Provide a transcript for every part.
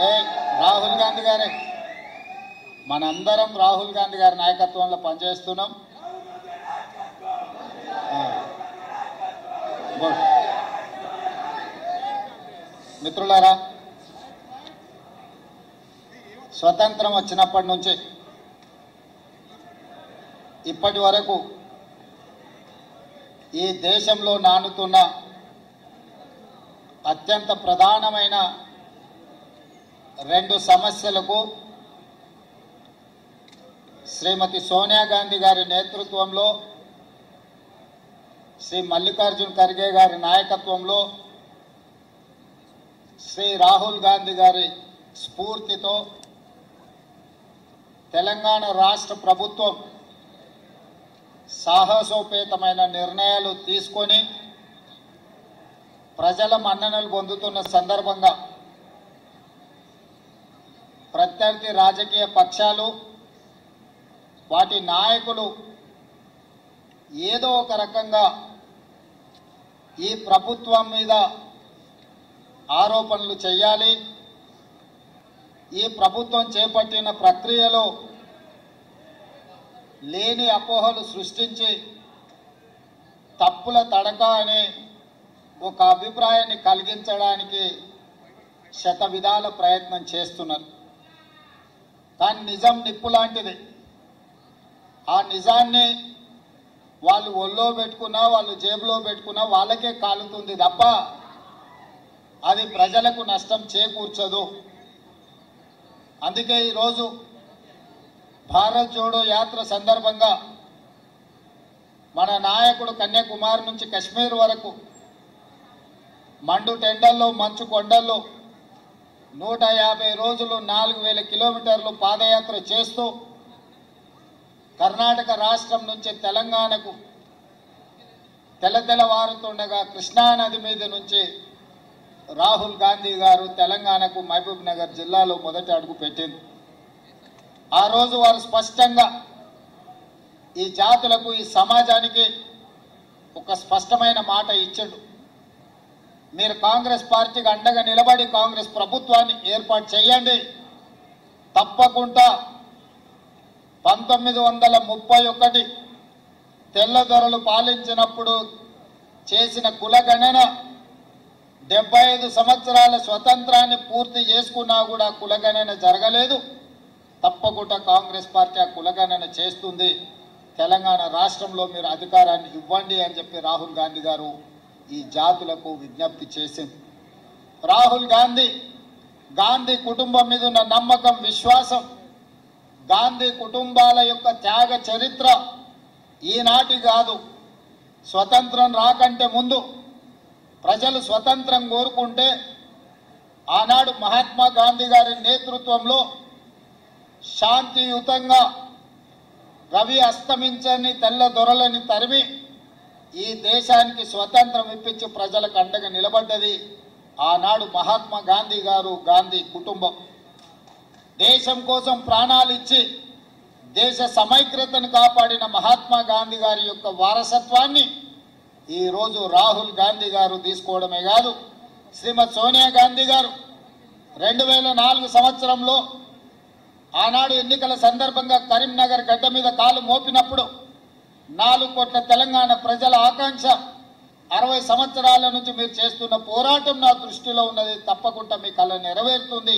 ఏ రాహుల్ గాంధీ గారే మనందరం రాహుల్ గాంధీ గారి నాయకత్వంలో పనిచేస్తున్నాం. మిత్రులారా, స్వతంత్రం వచ్చినప్పటి నుంచి ఇప్పటి వరకు ఈ దేశంలో నానుతున్న అత్యంత ప్రధానమైన రెండు సమస్యలకు శ్రీమతి సోనియా గాంధీ గారి నేతృత్వంలో, శ్రీ మల్లికార్జున్ ఖర్గే గారి నాయకత్వంలో, శ్రీ రాహుల్ గాంధీ గారి స్ఫూర్తితో తెలంగాణ రాష్ట్ర ప్రభుత్వం సాహసోపేతమైన నిర్ణయాలు తీసుకొని ప్రజల మన్ననలు పొందుతున్న సందర్భంగా ప్రత్యర్థి రాజకీయ పక్షాలు, వాటి నాయకులు ఏదో ఒక రకంగా ఈ ప్రభుత్వం మీద ఆరోపణలు చేయాలి, ఈ ప్రభుత్వం చేపట్టిన ప్రక్రియలో లేని అపోహలు సృష్టించి తప్పుల తడక అనే ఒక అభిప్రాయాన్ని కలిగించడానికి శతవిధాల ప్రయత్నం చేస్తున్నారు. కానీ నిజం నిప్పు లాంటిది. ఆ నిజాన్ని వాళ్ళు ఒళ్ళో పెట్టుకున్నా, వాళ్ళు జేబులో పెట్టుకున్నా వాళ్ళకే కాలుతుంది తప్ప అది ప్రజలకు నష్టం చేకూర్చదు. అందుకే ఈరోజు భారత్ జోడో యాత్ర సందర్భంగా మన నాయకుడు కన్యాకుమారి నుంచి కశ్మీర్ వరకు మండు టెండల్లో, మంచు కొండల్లో 150 రోజులు 4000 కిలోమీటర్లు పాదయాత్ర చేస్తూ కర్ణాటక రాష్ట్రం నుంచి తెలంగాణకు తెల్లవారుతుండగా కృష్ణానది మీద నుంచి రాహుల్ గాంధీ గారు తెలంగాణకు మహబూబ్ నగర్ జిల్లాలో మొదటి అడుగు పెట్టింది. ఆ రోజు వారు స్పష్టంగా ఈ జాతులకు, ఈ సమాజానికి ఒక స్పష్టమైన మాట ఇచ్చాడు. మీరు కాంగ్రెస్ పార్టీకి అండగా నిలబడి కాంగ్రెస్ ప్రభుత్వాన్ని ఏర్పాటు చేయండి. తప్పకుండా 1931 తెల్లదొరలు పాలించినప్పుడు చేసిన కులగణన 75 సంవత్సరాల స్వతంత్రాన్ని పూర్తి చేసుకున్నా కూడా కులగణన జరగలేదు. తప్పకుండా కాంగ్రెస్ పార్టీ ఆ కులగణన చేస్తుంది. తెలంగాణ రాష్ట్రంలో మీరు అధికారాన్ని ఇవ్వండి అని చెప్పి రాహుల్ గాంధీ గారు ఈ జాతులకు విజ్ఞప్తి చేసింది. రాహుల్ గాంధీ కుటుంబం మీద ఉన్న నమ్మకం, విశ్వాసం, గాంధీ కుటుంబాల యొక్క త్యాగ చరిత్ర ఈనాటి కాదు. స్వతంత్రం రాకంటే ముందు ప్రజలు స్వతంత్రం కోరుకుంటే ఆనాడు మహాత్మా గాంధీ గారి నేతృత్వంలో శాంతియుతంగా రవి అస్తమించని తెల్ల దొరలని తరిమి ఈ దేశానికి స్వతంత్రం ఇప్పించి ప్రజలకు అండగా నిలబడ్డది ఆనాడు మహాత్మా గాంధీ గారు, గాంధీ కుటుంబం. దేశం కోసం ప్రాణాలు ఇచ్చి దేశ సమైక్యతను కాపాడిన మహాత్మా గాంధీ గారి యొక్క వారసత్వాన్ని ఈరోజు రాహుల్ గాంధీ గారు తీసుకోవడమే కాదు, శ్రీమతి సోనియా గాంధీ గారు 2004 సంవత్సరంలో ఆనాడు ఎన్నికల సందర్భంగా కరీంనగర్ గడ్డ మీద కాలు మోపినప్పుడు 4 కోట్ల తెలంగాణ ప్రజల ఆకాంక్ష, 60 సంవత్సరాల నుంచి మీరు చేస్తున్న పోరాటం నా దృష్టిలో ఉన్నది, తప్పకుండా మీ కళ నెరవేరుతుంది,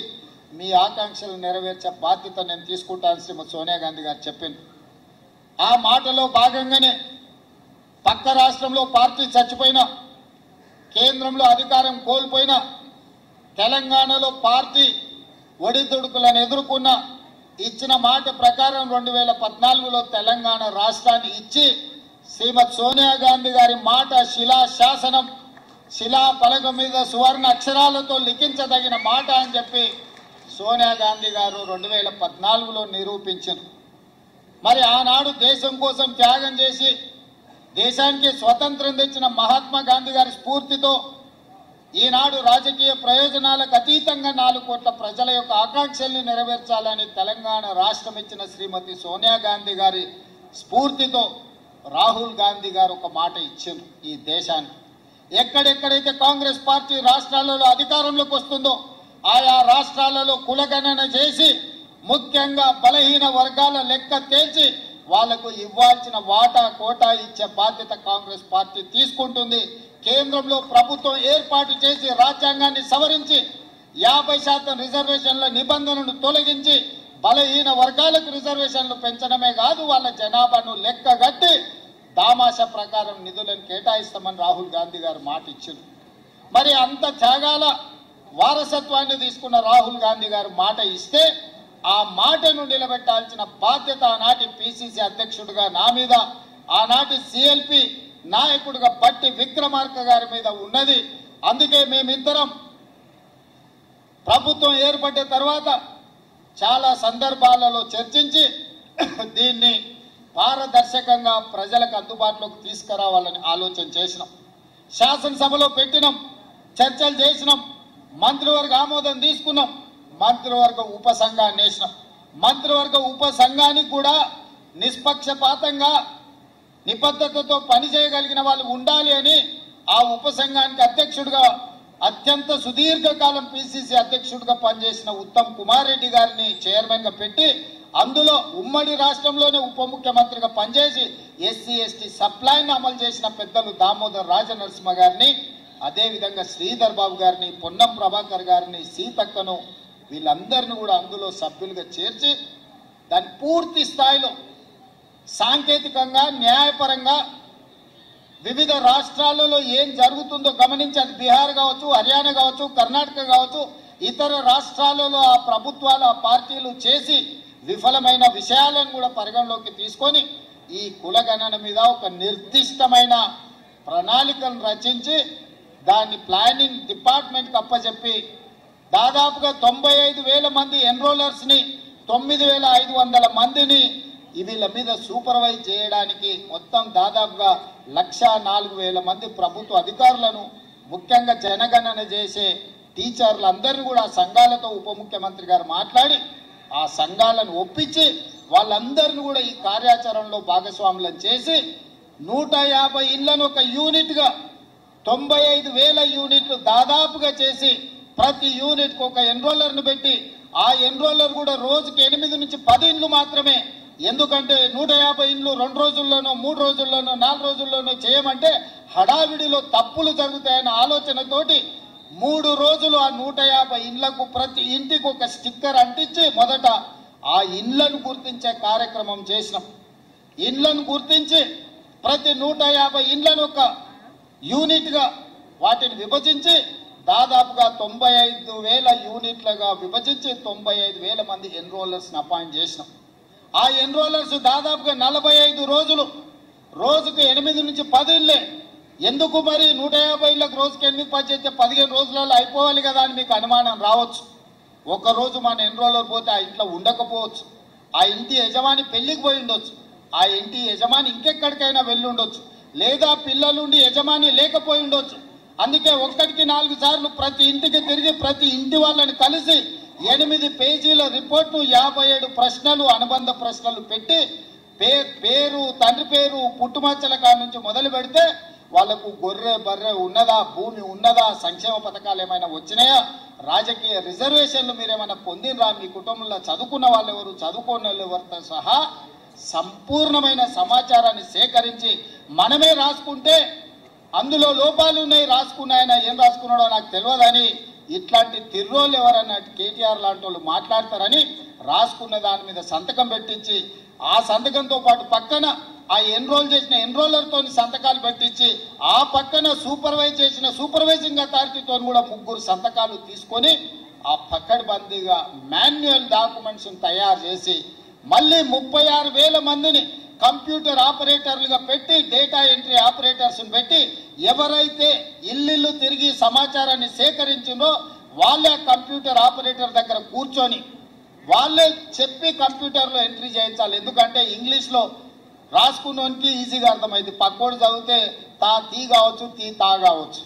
మీ ఆకాంక్షలు నెరవేర్చే బాధ్యత నేను తీసుకుంటాను శ్రీమతి సోనియా గాంధీ గారు చెప్పింది. ఆ మాటలో భాగంగానే పక్క రాష్ట్రంలో పార్టీ చచ్చిపోయినా, కేంద్రంలో అధికారం కోల్పోయినా, తెలంగాణలో పార్టీ ఒడిదుడుకులను ఎదుర్కొన్న ఇచ్చిన మాట ప్రకారం 2014లో తెలంగాణ రాష్ట్రాన్ని ఇచ్చి శ్రీమతి సోనియా గాంధీ గారి మాట శిలాశాసనం, శిలా పలక మీద సువర్ణ అక్షరాలతో లిఖించదగిన మాట అని చెప్పి సోనియా గాంధీ గారు 2014లో నిరూపించారు. మరి ఆనాడు దేశం కోసం త్యాగం చేసి దేశానికి స్వతంత్రం తెచ్చిన మహాత్మా గాంధీ గారి స్ఫూర్తితో ఈనాడు రాజకీయ ప్రయోజనాలకు అతీతంగా 4 కోట్ల ప్రజల యొక్క ఆకాంక్షల్ని నెరవేర్చాలని తెలంగాణ రాష్ట్రం ఇచ్చిన శ్రీమతి సోనియా గాంధీ గారి స్ఫూర్తితో రాహుల్ గాంధీ గారు ఒక మాట ఇచ్చారు ఈ దేశానికి. ఎక్కడెక్కడైతే కాంగ్రెస్ పార్టీ రాష్ట్రాలలో అధికారంలోకి వస్తుందో ఆయా రాష్ట్రాలలో కులగణన చేసి ముఖ్యంగా బలహీన వర్గాల లెక్క తేల్చి వాళ్లకు ఇవ్వాల్సిన వాటా కోటా ఇచ్చే బాధ్యత కాంగ్రెస్ పార్టీ తీసుకుంటుంది. కేంద్రంలో ప్రభుత్వం ఏర్పాటు చేసి రాజ్యాంగాన్ని సవరించి 50% రిజర్వేషన్ల నిబంధనను తొలగించి బలహీన వర్గాలకు రిజర్వేషన్లు పెంచడమే కాదు, వాళ్ళ జనాభాను లెక్కగట్టి దామాషా ప్రకారం నిధులను కేటాయిస్తామని రాహుల్ గాంధీ గారు మాట ఇచ్చారు. మరి అంత త్యాగాల వారసత్వాన్ని తీసుకున్న రాహుల్ గాంధీ గారు మాట ఇస్తే ఆ మాటను నిలబెట్టాల్సిన బాధ్యత ఆనాటి పిసిసి అధ్యక్షుడిగా నా మీద, ఆనాటి సిఎల్పి నాయకుడిగా బట్టి విక్రమార్క గారి మీద ఉన్నది. అందుకే మేమిద్దరం ప్రభుత్వం ఏర్పడిన తర్వాత చాలా సందర్భాలలో చర్చించి దీన్ని పారదర్శకంగా ప్రజలకు అందుబాటులోకి తీసుకురావాలని ఆలోచన చేసినాం. శాసనసభలో పెట్టినాం, చర్చలు చేసినాం, మంత్రివర్గ ఆమోదం తీసుకున్నాం, మంత్రివర్గ ఉపసంఘాన్ని వేసినాం. మంత్రివర్గ ఉపసంఘానికి కూడా నిష్పక్షపాతంగా నిబద్ధతతో పనిచేయగలిగిన వాళ్ళు ఉండాలి అని ఆ ఉపసంఘానికి అధ్యక్షుడిగా అత్యంత సుదీర్ఘకాలం పిసిసి అధ్యక్షుడిగా పనిచేసిన ఉత్తమ్ కుమార్ రెడ్డి గారిని చైర్మన్గా పెట్టి అందులో ఉమ్మడి రాష్ట్రంలోనే ఉప ముఖ్యమంత్రిగా పనిచేసి ఎస్సీ ఎస్టీ సప్లైని అమలు చేసిన పెద్దలు దామోదర్ రాజనరసింహ గారిని, అదేవిధంగా శ్రీధర్ బాబు గారిని, పొన్నం ప్రభాకర్ గారిని, సీతక్కను, వీళ్ళందరినీ కూడా అందులో సభ్యులుగా చేర్చి దాన్ని పూర్తి స్థాయిలో సాంకేతికంగా న్యాయపరంగా వివిధ రాష్ట్రాలలో ఏం జరుగుతుందో గమనించి, అది బీహార్ కావచ్చు, హర్యానా కావచ్చు, కర్ణాటక కావచ్చు, ఇతర రాష్ట్రాలలో ఆ ప్రభుత్వాలు ఆ పార్టీలు చేసి విఫలమైన విషయాలను కూడా పరిగణలోకి తీసుకొని ఈ కులగణన మీద ఒక నిర్దిష్టమైన ప్రణాళికను రచించి దాన్ని ప్లానింగ్ డిపార్ట్మెంట్కి అప్పచెప్పి దాదాపుగా 95,000 మంది ఎన్రోలర్స్ని 9,500 మందిని వీళ్ళ మీద సూపర్వైజ్ చేయడానికి మొత్తం దాదాపుగా 104,000 మంది ప్రభుత్వ అధికారులను, ముఖ్యంగా జనగణన చేసే టీచర్లందరినీ కూడా సంఘాలతో ఉప ముఖ్యమంత్రి గారు మాట్లాడి ఆ సంఘాలను ఒప్పించి వాళ్ళందరినీ కూడా ఈ కార్యాచరణలో భాగస్వాములను చేసి 150 ఇళ్లను ఒక యూనిట్గా 95,000 యూనిట్లు దాదాపుగా చేసి ప్రతి యూనిట్కి ఒక ఎన్రోలర్ను పెట్టి ఆ ఎన్రోలర్ కూడా రోజుకి 8 నుంచి 10 ఇండ్లు మాత్రమే. ఎందుకంటే 150 ఇండ్లు 2 రోజుల్లోనో 3 రోజుల్లోనో 4 రోజుల్లోనో చేయమంటే హడావిడిలో తప్పులు జరుగుతాయన్న ఆలోచనతోటి 3 రోజులు ఆ 150 ఇండ్లకు ప్రతి ఇంటికి ఒక స్టిక్కర్ అంటించి మొదట ఆ ఇండ్లను గుర్తించే కార్యక్రమం చేసినాం. ఇండ్లను గుర్తించి ప్రతి 150 ఇండ్లను ఒక యూనిట్గా వాటిని విభజించి దాదాపుగా 95,000 యూనిట్లుగా విభజించి 95,000 మంది ఎన్రోలర్స్ని అపాయింట్ చేసినాం. ఆ ఎన్రోలర్స్ దాదాపుగా 45 రోజులు రోజుకు 8 నుంచి 10 ఇళ్ళే. ఎందుకు మరి 150 ఇళ్ళకు రోజుకి 8 10 చేస్తే 15 రోజులలో అయిపోవాలి కదా అని మీకు అనుమానం రావచ్చు. ఒకరోజు మన ఎన్రోలర్ పోతే ఆ ఇంట్లో ఉండకపోవచ్చు, ఆ ఇంటి యజమాని పెళ్లికి పోయి ఉండొచ్చు, ఆ ఇంటి యజమాని ఇంకెక్కడికైనా వెళ్ళి ఉండొచ్చు, లేదా పిల్లలుండి యజమాని లేకపోయి ఉండొచ్చు. అందుకే 1కి 4 సార్లు ప్రతి ఇంటికి తిరిగి ప్రతి ఇంటి వాళ్ళని కలిసి 8 పేజీల రిపోర్టు 57 ప్రశ్నలు అనుబంధ ప్రశ్నలు పెట్టి పేరు, తండ్రి పేరు, పుట్టుమచ్చల కాడి నుంచి మొదలు పెడితే వాళ్లకు గొర్రె బర్రె ఉన్నదా, భూమి ఉన్నదా, సంక్షేమ పథకాలు ఏమైనా వచ్చినాయా, రాజకీయ రిజర్వేషన్లు మీరేమైనా పొందినరా, మీ కుటుంబంలో చదువుకున్న వాళ్ళు ఎవరు, చదువుకున్న వాళ్ళు ఎవరితో సహా సంపూర్ణమైన సమాచారాన్ని సేకరించి మనమే రాసుకుంటే అందులో లోపాలు ఉన్నాయి, రాసుకున్నాయన ఏం రాసుకున్నాడో నాకు తెలియదని ఇట్లాంటి తిర్రోళ్ళు ఎవరన్నా కేటీఆర్ లాంటి వాళ్ళు మాట్లాడతారని రాసుకున్న దాని మీద సంతకం పెట్టించి ఆ సంతకంతో పాటు పక్కన ఆ ఎన్రోల్ చేసిన ఎన్రోలర్తో సంతకాలు పెట్టించి ఆ పక్కన సూపర్వైజ్ చేసిన సూపర్వైజింగ్ అథారిటీతో కూడా 3 సంతకాలు తీసుకొని ఆ పక్కడబందీగా మాన్యువల్ డాక్యుమెంట్స్ తయారు చేసి మళ్ళీ 36,000 మందిని కంప్యూటర్ ఆపరేటర్లుగా పెట్టి డేటా ఎంట్రీ ఆపరేటర్స్ పెట్టి ఎవరైతే ఇల్లు తిరిగి సమాచారాన్ని సేకరించిందో వాళ్ళే కంప్యూటర్ ఆపరేటర్ దగ్గర కూర్చొని వాళ్ళే చెప్పి కంప్యూటర్లో ఎంట్రీ చేయించాలి. ఎందుకంటే ఇంగ్లీష్లో రాసుకున్నోనికి ఈజీగా అర్థమైంది, పక్కోడు చదివితే తా తీ కావచ్చు, తీ తా కావచ్చు,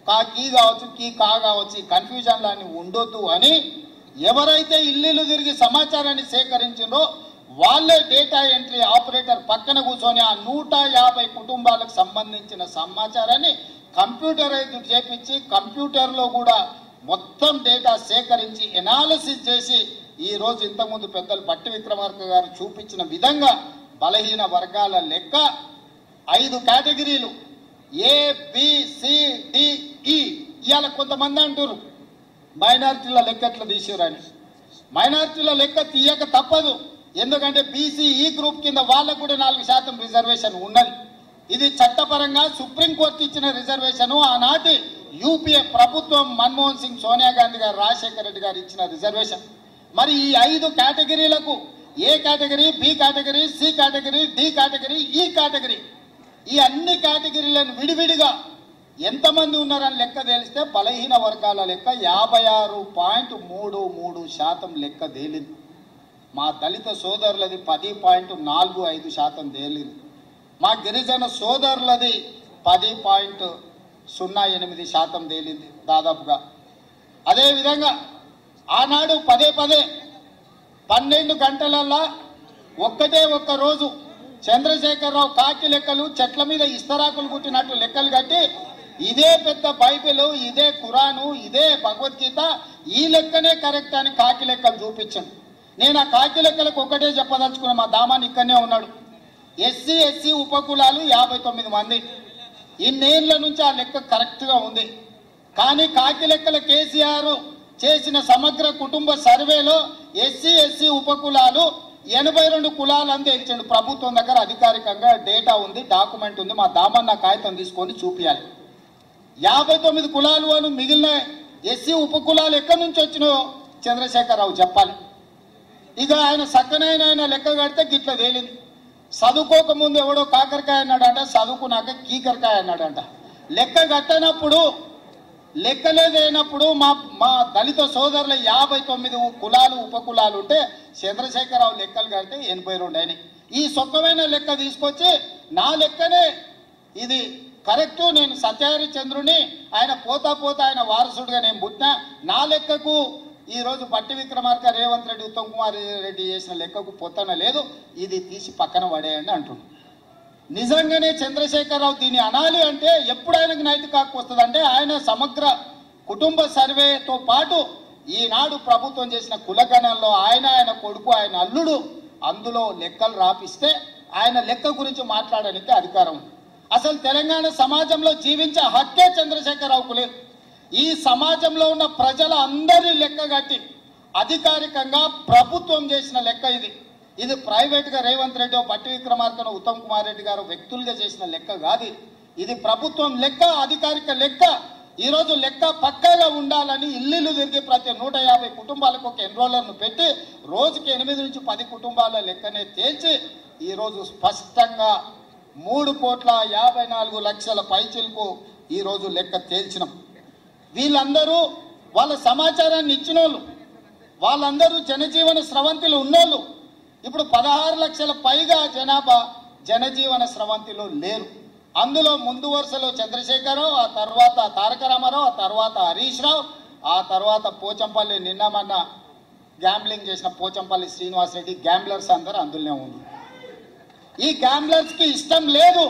కా కీ కావచ్చు, కీ కా కావచ్చు, కన్ఫ్యూజన్లు అని ఉండొద్దు అని ఎవరైతే ఇల్లు తిరిగి సమాచారాన్ని సేకరించిందో వాళ్ళే డేటా ఎంట్రీ ఆపరేటర్ పక్కన కూర్చొని ఆ 150 కుటుంబాలకు సంబంధించిన సమాచారాన్ని కంప్యూటరైజ్ చేపించి కంప్యూటర్లో కూడా మొత్తం డేటా సేకరించి ఎనాలిసిస్ చేసి ఈరోజు ఇంతకుముందు పెద్దలు బట్టి విక్రమార్క గారు చూపించిన విధంగా బలహీన వర్గాల లెక్క 5 కేటగిరీలు ABCDE. ఇవాళ కొంతమంది అంటారు మైనారిటీల లెక్క ఎట్లా తీసిరని. మైనారిటీల లెక్క తీయక తప్పదు, ఎందుకంటే BCE గ్రూప్ కింద వాళ్ళకు కూడా 4% రిజర్వేషన్ ఉన్నది. ఇది చట్టపరంగా సుప్రీంకోర్టు ఇచ్చిన రిజర్వేషన్. ఆనాటి యూపీఏ ప్రభుత్వం మన్మోహన్ సింగ్, సోనియా గాంధీ గారు, రాజశేఖర రెడ్డి గారు ఇచ్చిన రిజర్వేషన్. మరి ఈ 5 కేటగిరీలకు A category, B category, C category, D category, E category, ఈ అన్ని కేటగిరీలను విడివిడిగా ఎంతమంది ఉన్నారని లెక్క తేలిస్తే బలహీన వర్గాల లెక్క 56.33% లెక్క తేలింది. మా దళిత సోదరులది 10.45% తేలింది. మా గిరిజన సోదరులది 10.08% తేలింది దాదాపుగా. అదేవిధంగా ఆనాడు 12 గంటలల్లా ఒక్క రోజు చంద్రశేఖరరావు కాకి లెక్కలు చెట్ల మీద ఇస్తరాకులు కుట్టినట్టు లెక్కలు కట్టి ఇదే పెద్ద బైబిల్, ఇదే ఖురాను, ఇదే భగవద్గీత, ఈ లెక్కనే కరెక్ట్ అని కాకి లెక్కలు చూపించాను. నేను ఆ కాకి లెక్కలకు ఒక్కటే చెప్పదలుచుకున్నా. మా దామాని ఇక్కడనే ఉన్నాడు. SC ఉపకులాలు 59 మంది. ఇన్నేళ్ల నుంచి ఆ లెక్క కరెక్ట్గా ఉంది. కానీ కాకి లెక్కల కేసీఆర్ చేసిన సమగ్ర కుటుంబ సర్వేలో SC ఉపకులాలు 82 కులాలు అని తేల్చండి. ప్రభుత్వం దగ్గర అధికారికంగా డేటా ఉంది, డాక్యుమెంట్ ఉంది. మా దామన్న కాగితం తీసుకొని చూపించాలి. 59 కులాలు అని మిగిలిన SC ఉపకులాలు ఎక్కడి నుంచి వచ్చినాయో చంద్రశేఖరరావు చెప్పాలి. ఇక ఆయన సక్కనైన లెక్క కడితే గిట్ల తేలింది. చదువుకోకముందు ఎవడో కాకరకాయ అన్నాడంట, చదువుకున్నాక కీకరకాయ అన్నాడంట. లెక్క కట్టనప్పుడు లెక్కలేదైనప్పుడు మా దళిత సోదరుల 59 కులాలు ఉపకులాలు ఉంటే చంద్రశేఖరరావు లెక్కలు కడితే 82 అయినాయి. ఈ సొక్కమైన లెక్క తీసుకొచ్చి నా లెక్కనే ఇది కరెక్టు, నేను సత్యహరిచంద్రుని, ఆయన పోతా ఆయన వారసుడిగా నేను పుట్టినా, నా లెక్కకు ఈరోజు బట్టి విక్రమార్క, రేవంత్ రెడ్డి, ఉత్తమ్ కుమార్ రెడ్డి చేసిన లెక్కకు పొత్తన లేదు, ఇది తీసి పక్కన పడేయండి అంటుండు. నిజంగానే చంద్రశేఖరరావు దీన్ని అనాలి అంటే ఎప్పుడు ఆయనకు నైతిక హక్కు వస్తుంది అంటే ఆయన సమగ్ర కుటుంబ సర్వేతో పాటు ఈనాడు ప్రభుత్వం చేసిన కులగణంలో ఆయన కొడుకు, ఆయన అల్లుడు అందులో లెక్కలు రాపిస్తే ఆయన లెక్క గురించి మాట్లాడడానికి అధికారం ఉంది. అసలు తెలంగాణ సమాజంలో జీవించే హక్కే చంద్రశేఖరరావుకు లేదు. ఈ సమాజంలో ఉన్న ప్రజల అందరి లెక్క కట్టి అధికారికంగా ప్రభుత్వం చేసిన లెక్క ఇది. ఇది ప్రైవేట్గా రేవంత్ రెడ్డి, బట్టి విక్రమార్కను, ఉత్తమ్ కుమార్ రెడ్డి గారు వ్యక్తులుగా చేసిన లెక్క కాదు. ఇది ప్రభుత్వం లెక్క, అధికారిక లెక్క. ఈరోజు లెక్క పక్కాగా ఉండాలని ఇల్లు తిరిగి ప్రతి 150 కుటుంబాలకు ఒక ఎన్రోలర్ను పెట్టి రోజుకి 8 నుంచి 10 కుటుంబాల లెక్కనే తేల్చి ఈరోజు స్పష్టంగా 3,54,00,000 పైచిలకు ఈరోజు లెక్క తేల్చినాం. వీళ్ళందరూ వాళ్ళ సమాచారాన్ని ఇచ్చిన వాళ్ళు, వాళ్ళందరూ జనజీవన స్రవంతిలో ఉన్నోళ్ళు. ఇప్పుడు 16 లక్షల పైగా జనాభా జనజీవన స్రవంతిలో లేరు. అందులో ముందు వరుసలో చంద్రశేఖరరావు, ఆ తర్వాత తారక రామారావు, ఆ తర్వాత హరీష్ రావు, ఆ తర్వాత పోచంపల్లి, నిన్న మొన్న గ్యాంబ్లింగ్ చేసిన పోచంపల్లి శ్రీనివాసరెడ్డి, గ్యాంబ్లర్స్ అందరూ అందులోనే ఉన్నారు. ఈ గ్యాంబ్లర్స్కి ఇష్టం లేదు,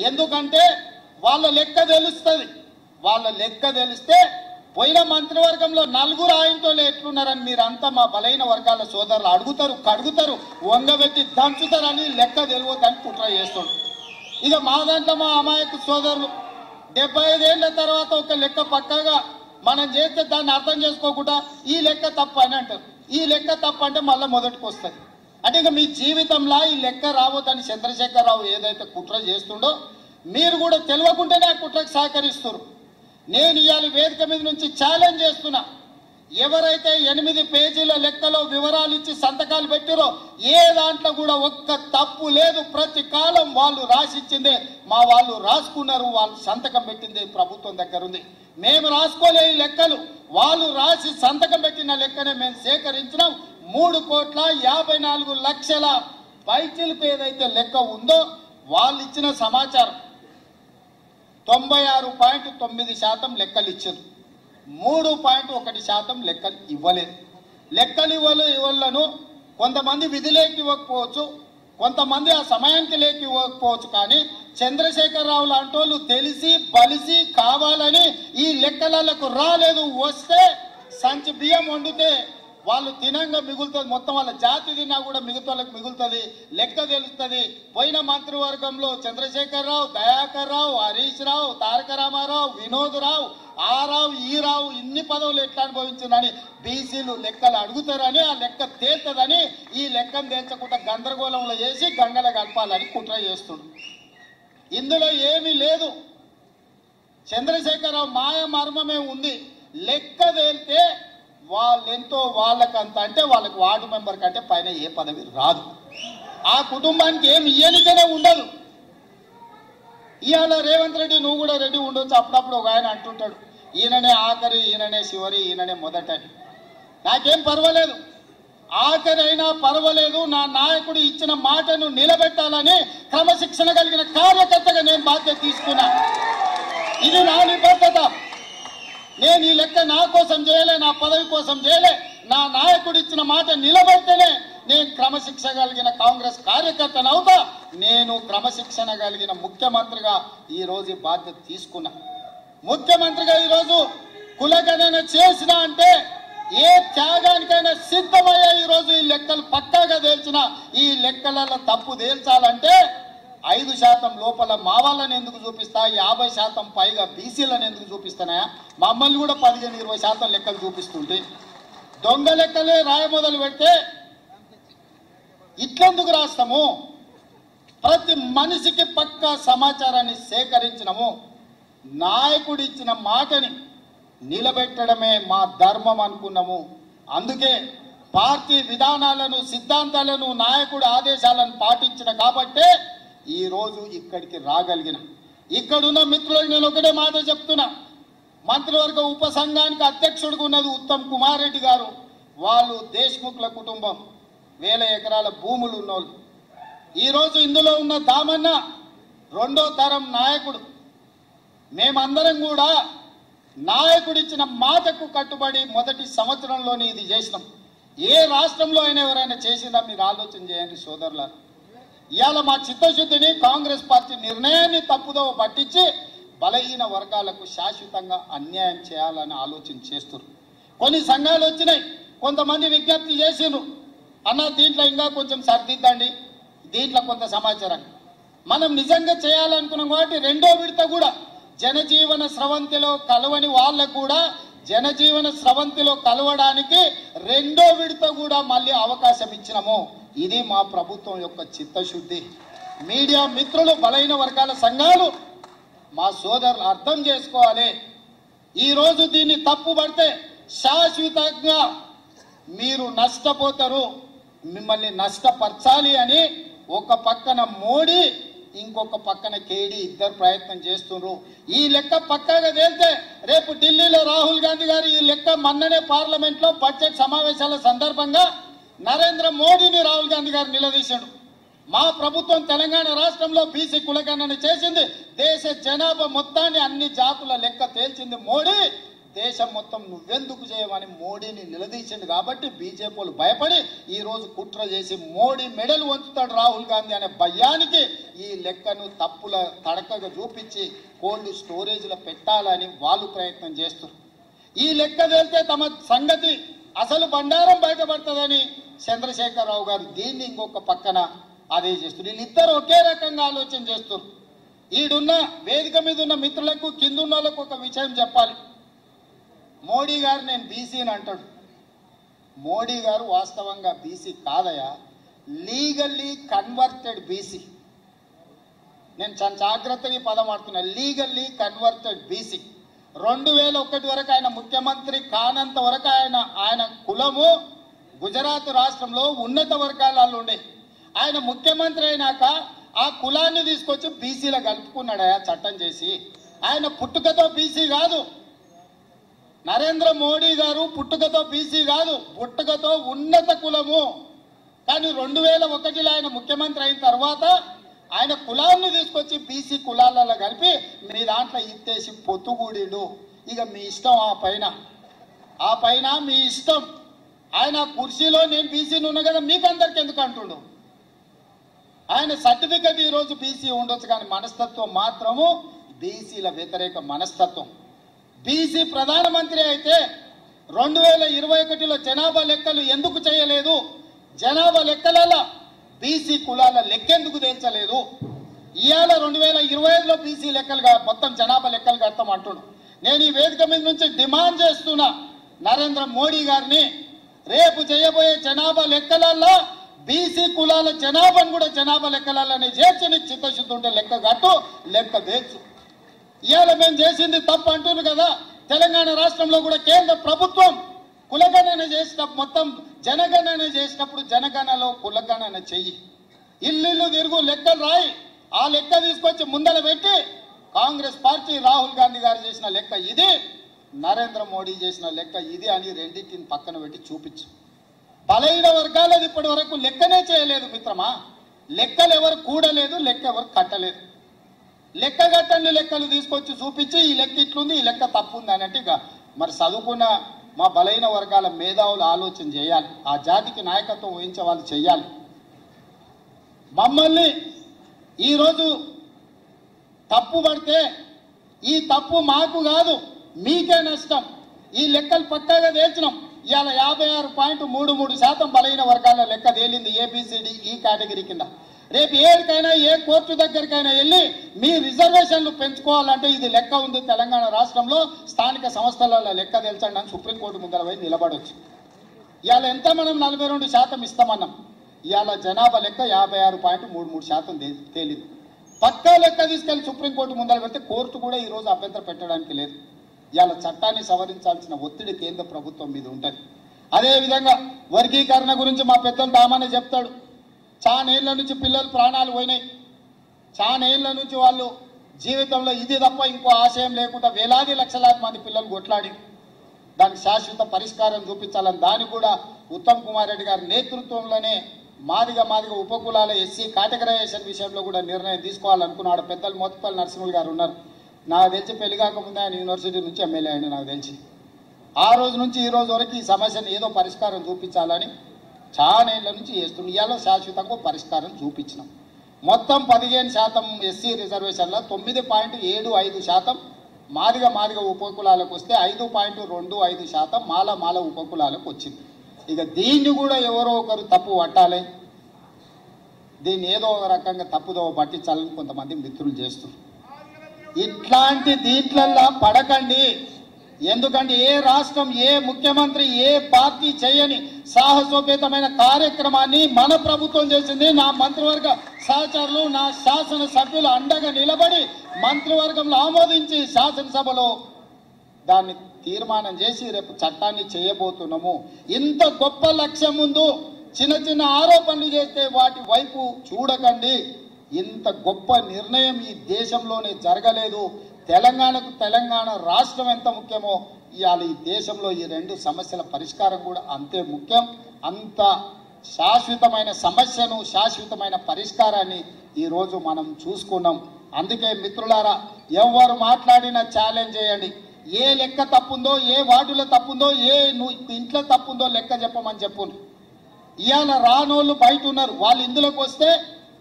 ఎందుకంటే వాళ్ళ లెక్క తెలుస్తుంది. వాళ్ళ లెక్క తెలిస్తే పోయిన మంత్రివర్గంలో 4 ఆయనతోనే ఎట్లున్నారని మీరంతా మా బలైన వర్గాల సోదరులు అడుగుతారు, కడుగుతారు, వంగబెట్టి దంచుతారని లెక్క తెలియదని కుట్ర చేస్తాడు. ఇక మా దాంట్లో మా అమాయక సోదరులు 75 ఏళ్ల తర్వాత ఒక లెక్క పక్కాగా మనం చేస్తే దాన్ని అర్థం చేసుకోకుండా ఈ లెక్క తప్పు అని అంటారు. ఈ లెక్క తప్పు అంటే మళ్ళీ మొదటికి వస్తుంది. అంటే ఇక మీ జీవితంలో ఈ లెక్క రావద్దని చంద్రశేఖరరావు ఏదైతే కుట్ర చేస్తుండో మీరు కూడా తెలియకుండానే ఆ కుట్రకు సహకరిస్తారు. నేను ఇవాళ వేదిక మీద నుంచి ఛాలెంజ్ చేస్తున్నా, ఎవరైతే 8 పేజీల లెక్కలో వివరాలు ఇచ్చి సంతకాలు పెట్టారో ఏ దాంట్లో కూడా ఒక్క తప్పు లేదు. ప్రతి కాలం వాళ్ళు రాసిచ్చిందే మా వాళ్ళు రాసుకున్నారు, వాళ్ళు సంతకం పెట్టింది ప్రభుత్వం దగ్గర ఉంది. మేము రాసుకోలే ఈ లెక్కలు, వాళ్ళు రాసి సంతకం పెట్టిన లెక్కనే మేము సేకరించినాం. 3,54,00,000 పైచిలకు ఏదైతే లెక్క ఉందో వాళ్ళు ఇచ్చిన సమాచారం 96.9% లెక్కలు ఇచ్చారు. 3.1% లెక్కలు ఇవ్వలేదు. లెక్కలు ఇవ్వలను కొంతమంది విధిలోకి ఇవ్వకపోవచ్చు, కొంతమంది ఆ సమయానికి లేకపోవచ్చు, కానీ చంద్రశేఖరరావు లాంటి వాళ్ళు తెలిసి బలిసి కావాలని ఈ లెక్కలకు రాలేదు. వస్తే సంచి బియ్యం వండితే వాళ్ళు తినంగా మిగులుతుంది, మొత్తం వాళ్ళ జాతి తిన్నా కూడా మిగతా వాళ్ళకి మిగులుతుంది, లెక్క తెలుస్తుంది. పోయిన మంత్రివర్గంలో చంద్రశేఖరరావు, దయాకర్ రావు, హరీష్ రావు, తారక రామారావు, వినోద్ రావు, ఆ రావు ఈ రావు ఇన్ని పదవులు ఎట్లా అనుభవించిందని బీసీలు లెక్కలు అడుగుతారని, ఆ లెక్క తేల్తుందని ఈ లెక్కను తేల్చకుండా గందరగోళంలో చేసి గంగల కలపాలని కుట్ర చేస్తుడు. ఇందులో ఏమీ లేదు. చంద్రశేఖరరావు మాయ మర్మమే ఉంది. లెక్క తేలితే వాళ్ళెంతో వాళ్ళకంత, అంటే వాళ్ళకి వార్డు మెంబర్ కంటే పైన ఏ పదవి రాదు. ఆ కుటుంబానికి ఏమి ఇయ్యనికనే ఉండదు. ఇవాళ రేవంత్ రెడ్డి నువ్వు కూడా రెడ్డి ఉండొచ్చు. అప్పుడప్పుడు ఒక ఆయన అంటుంటాడు, ఈయననే ఆఖరి, ఈయననే చివరి, ఈయననే మొదటని. నాకేం పర్వాలేదు, ఆఖరి అయినా పర్వాలేదు. నా నాయకుడు ఇచ్చిన మాటను నిలబెట్టాలని క్రమశిక్షణ కలిగిన కార్యకర్తగా నేను బాధ్యత తీసుకున్నా. ఇది నా నిబద్ధత. నేను ఈ లెక్క నా కోసం చేయలే, నా పదవి కోసం చేయలే. నా నాయకుడు ఇచ్చిన మాట నిలబెడితేనే నేను క్రమశిక్షణ కలిగిన కాంగ్రెస్ కార్యకర్తను అవుతా. నేను క్రమశిక్షణ కలిగిన ముఖ్యమంత్రిగా ఈరోజు బాధ్యత తీసుకున్నా. ముఖ్యమంత్రిగా ఈరోజు కులగణన చేసిన అంటే ఏ త్యాగానికైనా సిద్ధమయ్యే ఈరోజు ఈ లెక్కలు పక్కాగా తేల్చిన, ఈ లెక్కలలో తప్పు తేల్చాలంటే 5% లోపల మా వాళ్ళని ఎందుకు చూపిస్తా, 50% పైగా బీసీలను ఎందుకు చూపిస్తానా, మమ్మల్ని కూడా 15-20% లెక్కలు చూపిస్తుంటే దొంగ లెక్కలే రాయ మొదలు పెడితే ఇట్లెందుకు రాస్తాము? ప్రతి మనిషికి పక్కా సమాచారాన్ని సేకరించినము. నాయకుడు ఇచ్చిన మాటని నిలబెట్టడమే మా ధర్మం అనుకున్నాము. అందుకే పార్టీ విధానాలను, సిద్ధాంతాలను, నాయకుడి ఆదేశాలను పాటించిన కాబట్టే ఈరోజు ఇక్కడికి రాగలిగిన. ఇక్కడున్న మిత్రులకు నేను ఒకటే మాట చెప్తున్నా. మంత్రివర్గ ఉపసంఘానికి అధ్యక్షుడిగా ఉన్నది ఉత్తమ్ కుమార్ రెడ్డి గారు. వాళ్ళు దేశ్ముఖ్ల కుటుంబం, 1000 ఎకరాల భూములు ఉన్నోళ్ళు. ఈరోజు ఇందులో ఉన్న దామన్న 2వ తరం నాయకుడు. మేమందరం కూడా నాయకుడిచ్చిన మాటకు కట్టుబడి మొదటి సంవత్సరంలోనే ఇది చేసినాం. ఏ రాష్ట్రంలో అయినా ఎవరైనా చేసిందా మీరు ఆలోచన చేయండి సోదరులారా. ఇవాళ మా చిత్తశుద్ధిని కాంగ్రెస్ పార్టీ నిర్ణయాన్ని తప్పుదోవ పట్టించి బలహీన వర్గాలకు శాశ్వతంగా అన్యాయం చేయాలని ఆలోచన చేస్తున్నారు. కొన్ని సంఘాలు వచ్చినాయి, కొంతమంది విజ్ఞప్తి చేసిండ్రు, అన్న దీంట్లో ఇంకా కొంచెం సరిదిద్దండి, దీంట్లో కొంత సమాచారాన్ని మనం నిజంగా చేయాలనుకున్నాం. కాబట్టి 2వ విడత కూడా జనజీవన స్రవంతిలో కలవని వాళ్ళకు కూడా జనజీవన స్రవంతిలో కలవడానికి 2వ విడత కూడా మళ్ళీ అవకాశం ఇచ్చినాము. ఇది మా ప్రభుత్వం యొక్క చిత్తశుద్ధి. మీడియా మిత్రులు, బలహీన వర్గాల సంఘాలు, మా సోదరులు అర్థం చేసుకోవాలి. ఈరోజు దీన్ని తప్పుపడితే శాశ్వతంగా మీరు నష్టపోతారు. మిమ్మల్ని నష్టపరచాలి అని ఒక పక్కన మోడీ, ఇంకొక పక్కన కేడీ ఇద్దరు ప్రయత్నం చేస్తున్నారు. ఈ లెక్క పక్కాగా తేలితే రేపు ఢిల్లీలో రాహుల్ గాంధీ గారు ఈ లెక్క మొన్ననే పార్లమెంట్లో బడ్జెట్ సమావేశాల సందర్భంగా నరేంద్ర మోడీని రాహుల్ గాంధీ గారు నిలదీశాడు. మా ప్రభుత్వం తెలంగాణ రాష్ట్రంలో బీసీ కులగణన చేసింది, దేశ జనాభా మొత్తాన్ని అన్ని జాతుల లెక్క తేల్చింది మోడీ, దేశం మొత్తం నువ్వెందుకు చేయమని మోడీని నిలదీసిండు. కాబట్టి బీజేపీలు భయపడి ఈరోజు కుట్ర చేసి మోడీ మెడలు వంచుతాడు రాహుల్ గాంధీ అనే భయానికి ఈ లెక్కను తప్పుల తడకగా చూపించి కోల్డ్ స్టోరేజ్లో పెట్టాలని వాళ్ళు ప్రయత్నం చేస్తారు. ఈ లెక్క తేలితే తమ సంగతి అసలు బండారం బయటపడుతుందని చంద్రశేఖరరావు గారు దీన్ని ఇంకొక పక్కన అదే చేస్తారు. వీళ్ళిద్దరు ఒకే రకంగా ఆలోచన చేస్తారు. ఈడున్న వేదిక మీద ఉన్న మిత్రులకు, కింద ఉన్న వాళ్ళకు ఒక విషయం చెప్పాలి. మోడీ గారు నేను బీసీని అంటాడు. మోడీ గారు వాస్తవంగా బీసీ కాదయా, లీగల్లీ కన్వర్టెడ్ బీసీ. నేను చాలా జాగ్రత్తగా పదం వాడుతున్నా, లీగల్లీ కన్వర్టెడ్ బీసీ. 2001 వరకు ఆయన ముఖ్యమంత్రి కానంత వరకు ఆయన కులము గుజరాత్ రాష్ట్రంలో ఉన్నత వర్గాలలో ఉండే. ఆయన ముఖ్యమంత్రి అయినాక ఆ కులాన్ని తీసుకొచ్చి బీసీలో కలుపుకున్నాడయా చట్టం చేసి. ఆయన పుట్టుకతో బీసీ కాదు, నరేంద్ర మోడీ గారు పుట్టుకతో బీసీ కాదు, పుట్టుకతో ఉన్నత కులము. కానీ 2001లో ఆయన ముఖ్యమంత్రి అయిన తర్వాత ఆయన కులాన్ని తీసుకొచ్చి బీసీ కులాలలో కలిపి మీ దాంట్లో ఇత్తేసి పొత్తుగూడిడు. ఇక మీ ఇష్టం, ఆ పైన మీ ఇష్టం. ఆయన కుర్చీలో నేను బీసీని ఉన్నా కదా మీకు అందరికి ఎందుకు అంటుండు? ఆయన సర్టిఫికెట్ ఈరోజు బీసీ ఉండొచ్చు, కానీ మనస్తత్వం మాత్రము బీసీల వ్యతిరేక మనస్తత్వం. బీసీ ప్రధానమంత్రి అయితే 2021లో జనాభా లెక్కలు ఎందుకు చేయలేదు? జనాభా లెక్కలలో బీసీ కులాల లెక్కెందుకు తేల్చలేదు? ఇవాళ 2025లో బీసీ లెక్కలు మొత్తం జనాభా లెక్కలు కడతాం అంటున్నాడు. నేను ఈ వేదిక మీద నుంచి డిమాండ్ చేస్తున్నా నరేంద్ర మోడీ గారిని, రేపు చేయబోయే జనాభా లెక్కలలో బీసీ కులాల జనాభాను కూడా జనాభా లెక్కలలోనే చేర్చని చిత్తశుద్ధి ఉంటే లెక్క కట్టు, లెక్క వేర్చు. ఇవాళ మేము చేసింది తప్పు అంటున్నారు కదా. తెలంగాణ రాష్ట్రంలో కూడా కేంద్ర ప్రభుత్వం కులగణన చేసినప్పుడు, మొత్తం జనగణన చేసినప్పుడు జనగణనలో కులగణన చెయ్యి, ఇల్లు తిరుగు లెక్కలు రాయి, ఆ లెక్క తీసుకొచ్చి ముందర పెట్టి కాంగ్రెస్ పార్టీ రాహుల్ గాంధీ గారు చేసిన లెక్క ఇది, నరేంద్ర మోడీ చేసిన లెక్క ఇది అని రెండింటిని పక్కన పెట్టి చూపించు. బలహీన వర్గాలది ఇప్పటి వరకు లెక్కనే చేయలేదు మిత్రమా. లెక్కలు ఎవరు కూడలేదు, లెక్క ఎవరు కట్టలేదు. లెక్క కట్టండి లెక్కలు తీసుకొచ్చి చూపించి ఈ లెక్క ఇట్లుంది, ఈ లెక్క తప్పు ఉంది అన్నట్టు ఇక మరి చదువుకున్న మా బలహీన వర్గాల మేధావులు ఆలోచన చేయాలి, ఆ జాతికి నాయకత్వం వహించే వాళ్ళు చేయాలి. మమ్మల్ని ఈరోజు తప్పు పడితే ఈ తప్పు మాకు కాదు మీకే నష్టం. ఈ లెక్కలు పక్కాగా తేల్చినాం. ఇవాళ 56.33% బలహీన వర్గాల లెక్క తేలింది ఏబిసిడి ఈ కేటగిరీ కింద. రేపు ఏడికైనా ఏ కోర్టు దగ్గరికైనా వెళ్ళి మీ రిజర్వేషన్లు పెంచుకోవాలంటే ఇది లెక్క ఉంది తెలంగాణ రాష్ట్రంలో, స్థానిక సంస్థలలో లెక్క తేల్చండి అని సుప్రీంకోర్టు ముందర పోయి నిలబడవచ్చు. ఇవాళ ఎంత మనం 42% ఇస్తామన్నాం, ఇవాళ జనాభా లెక్క 56.33% తేలింది. పక్కా లెక్క తీసుకెళ్లి సుప్రీంకోర్టు ముందర పెడితే కోర్టు కూడా ఈరోజు అభ్యంతరం పెట్టడానికి లేదు. ఇవాళ చట్టాన్ని సవరించాల్సిన ఒత్తిడి కేంద్ర ప్రభుత్వం మీద ఉంటుంది. అదేవిధంగా వర్గీకరణ గురించి మా పెద్దలు దామానే చెప్తాడు. చాలా ఏళ్ళ నుంచి పిల్లలు ప్రాణాలు పోయినాయి, చాలా ఏళ్ళ నుంచి వాళ్ళు జీవితంలో ఇది తప్ప ఇంకో ఆశయం లేకుండా వేలాది లక్షలాది మంది పిల్లలు కొట్లాడి దానికి శాశ్వత పరిష్కారం చూపించాలని దానికి కూడా ఉత్తమ్ కుమార్ రెడ్డి గారి నేతృత్వంలోనే మాదిగ ఉపకులాల ఎస్సీ కేటగరైజేషన్ విషయంలో కూడా నిర్ణయం తీసుకోవాలనుకున్నాడు. పెద్దలు మోత్పల్లి నరసింహులు గారు ఉన్నారు. నాకు తెలిసి పెళ్లి కాకముందే ఆయన యూనివర్సిటీ నుంచి ఎమ్మెల్యే అయ్యాడు. నాకు తెలిసి ఆ రోజు నుంచి ఈ రోజు వరకు ఈ సమస్యను ఏదో పరిష్కారం చూపించాలని చాలా ఏళ్ళ నుంచి చేస్తుంది. ఇవాళ శాశ్వతంగా పరిష్కారం చూపించినాం. మొత్తం 15% ఎస్సీ రిజర్వేషన్లో 9.75% మాదిగ ఉపకులాలకు వస్తే 5.25% మాల ఉపకులాలకు వచ్చింది. ఇక దీన్ని కూడా ఎవరో ఒకరు తప్పు పట్టాలి, దీన్ని ఏదో ఒక రకంగా తప్పుదో పట్టించాలని కొంతమంది మిత్రులు చేస్తున్నారు. ఇట్లాంటి దీంట్లల్లా పడకండి. ఎందుకంటే ఏ రాష్ట్రం, ఏ ముఖ్యమంత్రి, ఏ పార్టీ చేయని సాహసోపేతమైన కార్యక్రమాన్ని మన ప్రభుత్వం చేసింది. నా మంత్రివర్గ సహచరులు, నా శాసనసభ్యులు అండగా నిలబడి మంత్రివర్గంలో ఆమోదించి శాసనసభలో దాన్ని తీర్మానం చేసి రేపు చట్టాన్ని చేయబోతున్నాము. ఇంత గొప్ప లక్ష్యం ముందు చిన్న ఆరోపణలు చేస్తే వాటి వైపు చూడకండి. ఇంత గొప్ప నిర్ణయం ఈ దేశంలోనే జరగలేదు. తెలంగాణకు తెలంగాణ రాష్ట్రం ఎంత ముఖ్యమో ఇవాళ ఈ దేశంలో ఈ రెండు సమస్యల పరిష్కారం కూడా అంతే ముఖ్యం. అంత శాశ్వతమైన సమస్యను, శాశ్వతమైన పరిష్కారాన్ని ఈరోజు మనం చూసుకున్నాం. అందుకే మిత్రులారా, ఎవరు మాట్లాడినా ఛాలెంజ్ చేయండి. ఏ లెక్క తప్పుందో, ఏ వార్డులో తప్పుందో, ఏ ఇంట్లో తప్పుందో లెక్క చెప్పమని చెప్పు. ఇవాళ రానోళ్ళు బయట ఉన్నారు, వాళ్ళు ఇందులోకి వస్తే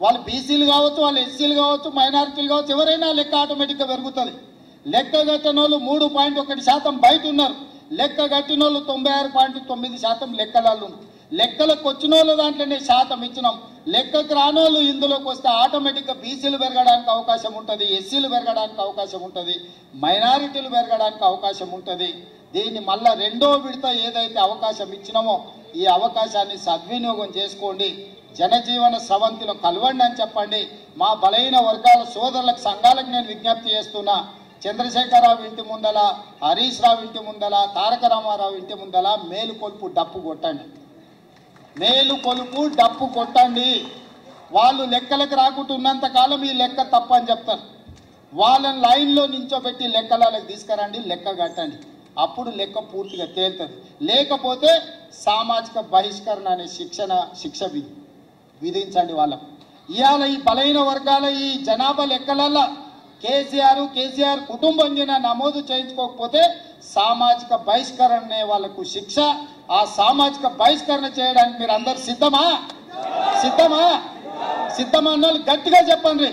వాళ్ళు బీసీలు కావచ్చు, వాళ్ళు ఎస్సీలు కావచ్చు, మైనారిటీలు కావచ్చు, ఎవరైనా లెక్క ఆటోమేటిక్గా పెరుగుతుంది. లెక్క కట్టిన వాళ్ళు 3.1% బయట ఉన్నారు. లెక్క కట్టిన వాళ్ళు 96.9% లెక్కలలో. లెక్కలకు వచ్చిన వాళ్ళు దాంట్లోనే శాతం ఇచ్చినాం. లెక్కకు రానోళ్ళు ఇందులోకి వస్తే ఆటోమేటిక్గా బీసీలు పెరగడానికి అవకాశం ఉంటుంది, ఎస్సీలు పెరగడానికి అవకాశం ఉంటుంది, మైనారిటీలు పెరగడానికి అవకాశం ఉంటుంది. దీన్ని మళ్ళా రెండో విడత ఏదైతే అవకాశం ఇచ్చినామో ఈ అవకాశాన్ని సద్వినియోగం చేసుకోండి. జనజీవన స్రవంతిలో కలవండి అని చెప్పండి. మా బలహీన వర్గాల సోదరులకు, సంఘాలకు నేను విజ్ఞప్తి చేస్తున్నా. చంద్రశేఖరరావు ఇంటి ముందల, హరీష్ రావు ఇంటి ముందల, తారక రామారావు ఇంటి ముందల మేలుకొలుపు డప్పు కొట్టండి. మేలుకొలుపు డప్పు కొట్టండి. వాళ్ళు లెక్కలకు రాకుండా ఉన్నంత కాలం ఈ లెక్క తప్పని చెప్తారు. వాళ్ళని లైన్లో నించోబెట్టి లెక్కలకు తీసుకురండి, లెక్క కట్టండి. అప్పుడు లెక్క పూర్తిగా తేలుతుంది. లేకపోతే సామాజిక బహిష్కరణ అనే శిక్ష విధించండి వాళ్ళకు. ఇవాళ ఈ బలహీన వర్గాల ఈ జనాభా లెక్కలలో కేసీఆర్ కుటుంబం నమోదు చేయించుకోకపోతే సామాజిక బహిష్కరణనే వాళ్ళకు శిక్ష. ఆ సామాజిక బహిష్కరణ చేయడానికి మీరు అందరు సిద్ధమా? సిద్ధమన్నోళ్ళు గట్టిగా చెప్పండి,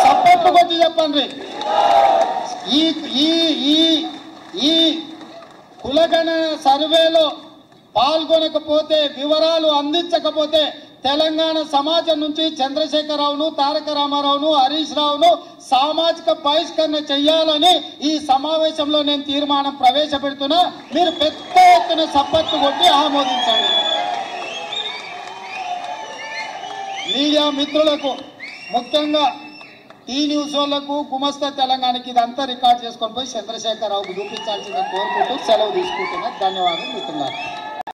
సపోర్ట్ కొట్టి చెప్పండి. ఈ ఈ ఈ ఈ కులగణ సర్వేలో పాల్గొనకపోతే, వివరాలు అందించకపోతే తెలంగాణ సమాజం నుంచి చంద్రశేఖరరావును, తారక రామారావును, హరీష్ రావును సామాజిక బహిష్కరణ చెయ్యాలని ఈ సమావేశంలో నేను తీర్మానం ప్రవేశపెడుతున్నా. మీరు పెద్ద ఎత్తున సపోర్ట్ కొట్టి ఆమోదించండి. మీడియా మిత్రులకు, ముఖ్యంగా టీ న్యూస్ వాళ్లకు, గుమస్తా తెలంగాణకి ఇదంతా రికార్డ్ చేసుకొని పోయి చంద్రశేఖరరావుకు చూపించాల్సిందని కోరుకుంటూ సెలవు తీసుకుంటున్నా. ధన్యవాదాలు మిత్రులారా.